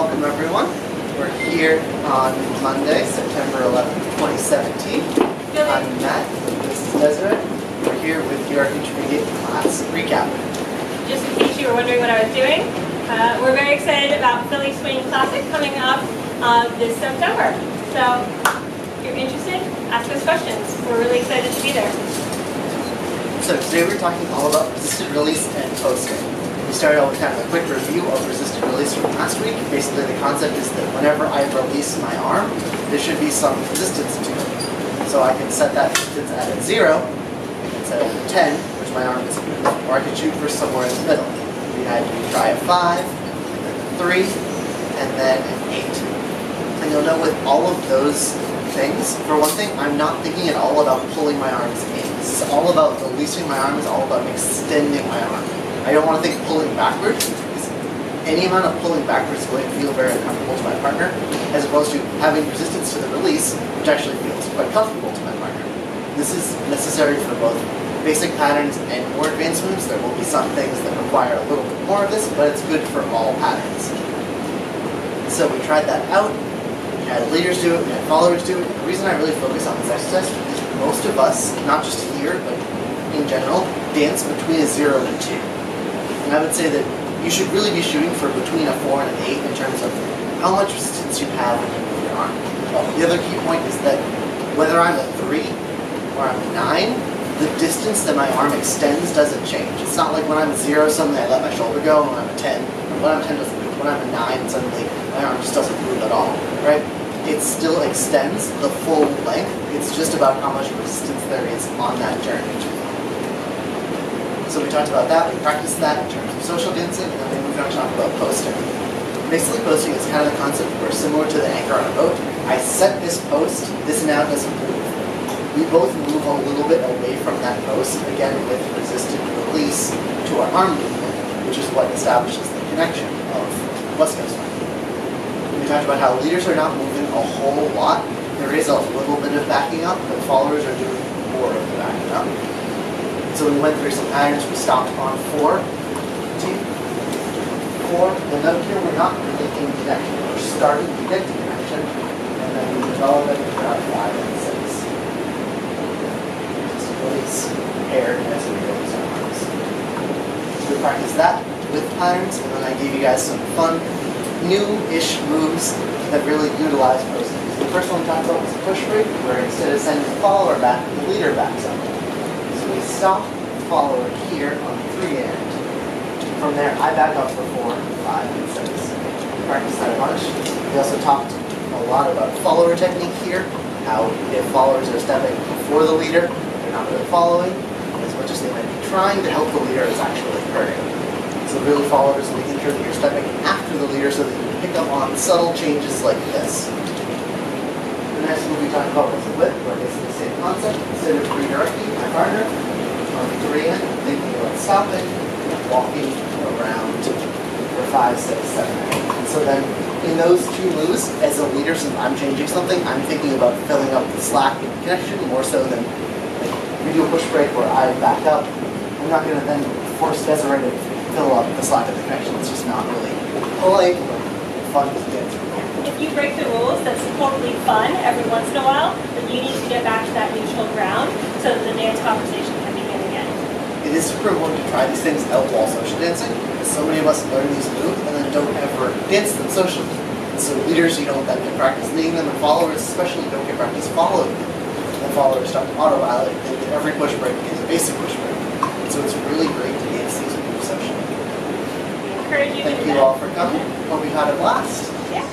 welcome everyone. We're here on Monday, September 11th, 2017. I'm Matt, this is Desiree. We're here with your intermediate class recap. Just in case you were wondering what I was doing, we're very excited about Philly Swing Classic coming up this September. So if you're interested, ask us questions. We're really excited to be there. So today we're talking all about resisted release and posting. We started out with kind of a quick review of resisted release from last week. Basically the concept is that whenever I release my arm, there should be some resistance to it. So I can set that resistance at 0, I can set it at 10, which my arm is good, or I can shoot for somewhere in the middle. We had to try a 5, and then a 3, and then an 8. And you'll know with all of those things, for one thing, I'm not thinking at all about pulling my arms in. This is all about releasing my arm, is all about extending my arm. I don't want to think pulling backwards, because any amount of pulling backwards is going to feel very uncomfortable to my partner, as opposed to having resistance to the release, which actually feels quite comfortable to my partner. This is necessary for both basic patterns and more advanced moves. There will be some things that require a little bit more of this, but it's good for all patterns. So we tried that out. We had leaders do it, we had followers do it. The reason I really focus on this exercise is most of us, not just here, but in general, dance between a 0 and a 2. And I would say that you should really be shooting for between a 4 and an 8 in terms of how much resistance you have when you move your arm. The other key point is that whether I'm a 3 or I'm a 9, the distance that my arm extends doesn't change. It's not like when I'm a 0, suddenly I let my shoulder go, and when I'm a 10, when I'm a 10 doesn't move. When I'm a 9, suddenly my arm just doesn't move at all, right? It still extends the full length. It's just about how much resistance there is on that journey. So we talked about that, we practiced that in terms of social dancing, and then we moved on to talk about posting. Basically, posting is kind of the concept where, similar to the anchor on a boat, I set this post, this now doesn't move. We both move a little bit away from that post, again with resisted release to our arm movement, which is what establishes the connection of West Coast swing. We talked about how leaders are not moving a whole lot. There is a little bit of backing up, but followers are doing more of the backing up. So we went through some patterns. We stopped on 4, 2, 4. And note here we're not really in connection. We're starting to get to connection, and then we develop it around 5 and 6. Just release paired as we release our arms. So we practiced that with patterns, and then I gave you guys some fun, new-ish moves that really utilize posting. So the first one we talked about was a push break, where instead of sending the follower back, the leader backs up. We stop the follower here on the 3 end. From there, I back up for 4, 5, and 6. We practiced that a bunch. We also talked a lot about follower technique here, how if followers are stepping before the leader, they're not really following. As much as they might be trying to help the leader, it's actually hurting. So really followers making sure that you're stepping after the leader so that you can pick up on subtle changes like this. The next move we talked about was a whip, where it's the same concept. Instead of redirecting my partner on the 3 end, thinking about stopping, walking around for 5, 6, 7, 8. And so then in those 2 moves, as a leader, since I'm changing something, I'm thinking about filling up the slack in the connection more so than like, we do a push break where I back up. I'm not going to then force Desiree to fill up the slack of the connection. It's just not really polite or fun to get through. If you break the rules, that's totally fun every once in a while, but you need to get back to that neutral ground so that the dance conversation can begin again. It is super important to try these things out while social dancing, because so many of us learn these moves and then don't ever dance them socially. And so leaders, you don't then get practice leading them, and followers especially don't get practice following them. And followers start to auto-pilot and think that every push break is a basic push break. And so it's really great to dance these moves socially. We encourage you to do that. Thank you all for coming. Hope you had a blast. Yeah.